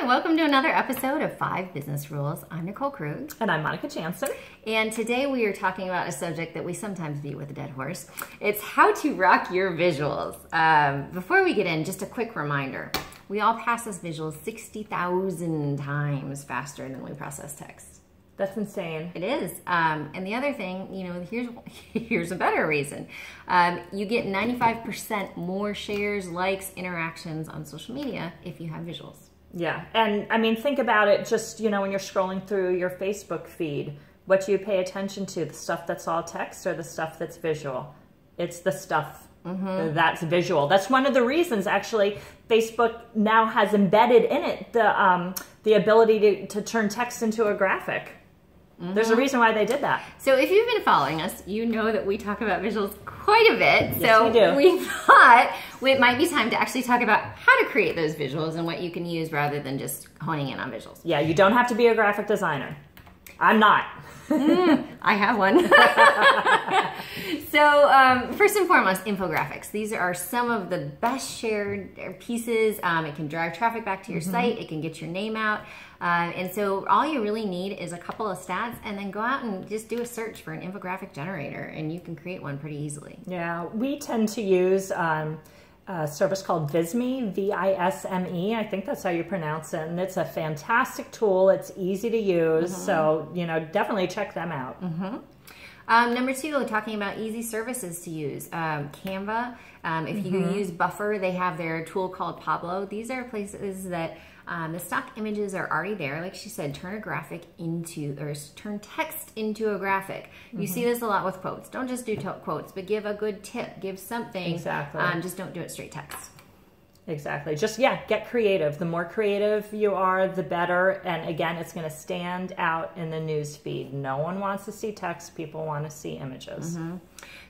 welcome to another episode of 5 Business Rules. I'm Nicole Krug. And I'm Monica Jansen. And today we are talking about a subject that we sometimes beat with a dead horse. It's how to rock your visuals. Before we get in, just a quick reminder. We all process visuals 60,000 times faster than we process text. That's insane. It is. And the other thing, here's a better reason. You get 95% more shares, likes, interactions on social media if you have visuals. Yeah. And I mean, think about it just, when you're scrolling through your Facebook feed, what do you pay attention to? The stuff that's all text or the stuff that's visual? It's the stuff that's visual. That's one of the reasons, actually, Facebook now has embedded in it the ability to turn text into a graphic. There's a reason why they did that. So if you've been following us, you know that we talk about visuals quite a bit. Yes, so we do. We thought it might be time to actually talk about how to create those visuals and what you can use rather than just honing in on visuals. Yeah, you don't have to be a graphic designer. I'm not. I have one. So first and foremost, infographics. These are some of the best shared pieces. It can drive traffic back to your site. It can get your name out. And so all you really need is a couple of stats and then go out and just do a search for an infographic generator and you can create one pretty easily. Yeah, we tend to use a service called Visme, V-I-S-M-E. I think that's how you pronounce it. And it's a fantastic tool. It's easy to use. So, definitely check them out. Number 2, talking about easy services to use. Canva, if you use Buffer, they have their tool called Pablo. These are places that the stock images are already there. Like she said, turn turn text into a graphic. You see this a lot with quotes. Don't just do quotes, but give a good tip, give something. Exactly. Just don't do it straight text. Exactly. Just, get creative. The more creative you are, the better. And again, it's going to stand out in the news feed. No one wants to see text. People want to see images.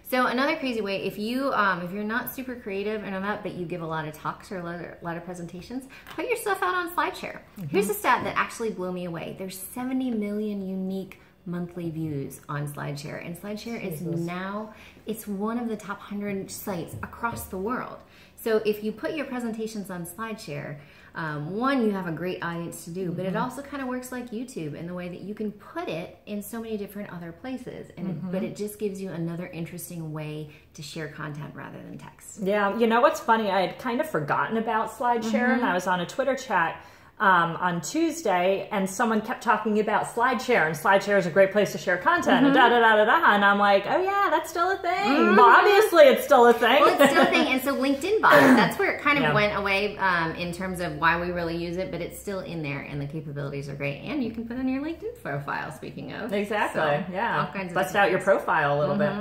So another crazy way, if you're not super creative and all that, but you give a lot of talks or a lot of presentations, put your stuff out on SlideShare. Here's a stat that actually blew me away. There's 70 million unique monthly views on SlideShare, and SlideShare is now, it's one of the top 100 sites across the world. So if you put your presentations on SlideShare, one, you have a great audience to do, but it also kind of works like YouTube in the way that you can put it in so many different other places, and but it just gives you another interesting way to share content rather than text. Yeah, what's funny, I had kind of forgotten about SlideShare, and I was on a Twitter chat on Tuesday, and someone kept talking about SlideShare, and SlideShare is a great place to share content, and and I'm like, oh yeah, that's still a thing. Well, obviously it's still a thing. Well, it's still a thing, and so LinkedIn bought it. That's where it kind of went away in terms of why we really use it, but it's still in there, and the capabilities are great, and you can put on your LinkedIn profile, speaking of. Exactly, so, all kinds of bust out your profile a little bit.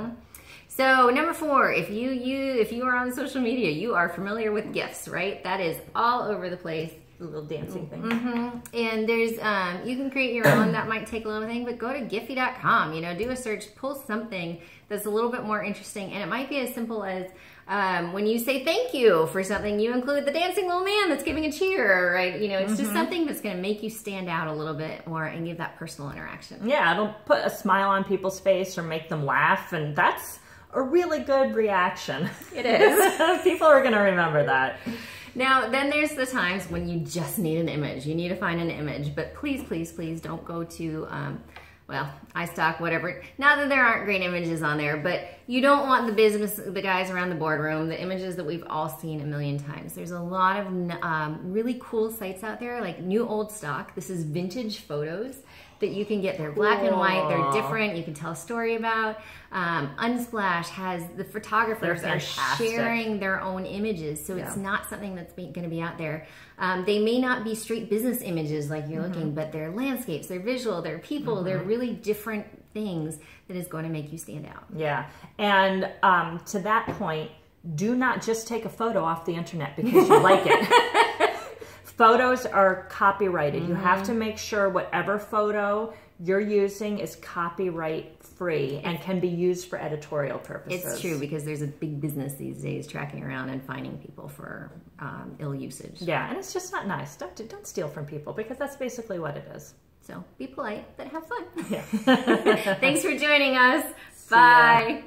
So number 4, if you are on social media, you are familiar with GIFs, right? That is all over the place. The little dancing thing. And there's, you can create your own. That might take a little thing, but go to Giphy.com, do a search, pull something that's a little bit more interesting. And it might be as simple as when you say thank you for something, you include the dancing little man that's giving a cheer, right? It's just something that's going to make you stand out a little bit more and give that personal interaction. Yeah, it'll put a smile on people's face or make them laugh. And that's a really good reaction. It is. People are going to remember that. Now, then there's the times when you just need an image. You need to find an image, but please, please, please don't go to, iStock, whatever. Not that there aren't great images on there, but you don't want the guys around the boardroom, the images that we've all seen a million times. There's a lot of really cool sites out there, like New Old Stock. This is vintage photos that you can get. They're black and white, they're different, you can tell a story about. Unsplash has, the photographers are sharing their own images, so it's not something that's going to be out there. They may not be straight business images like you're looking, but they're landscapes, they're visual, they're people, they're really different things that is going to make you stand out. Yeah, and to that point, do not just take a photo off the internet because you like it. Photos are copyrighted. You have to make sure whatever photo you're using is copyright free and can be used for editorial purposes. It's true, because there's a big business these days tracking around and finding people for ill usage. Yeah, and it's just not nice. Don't steal from people, because that's basically what it is. So be polite, but have fun. Yeah. Thanks for joining us. See ya. Bye.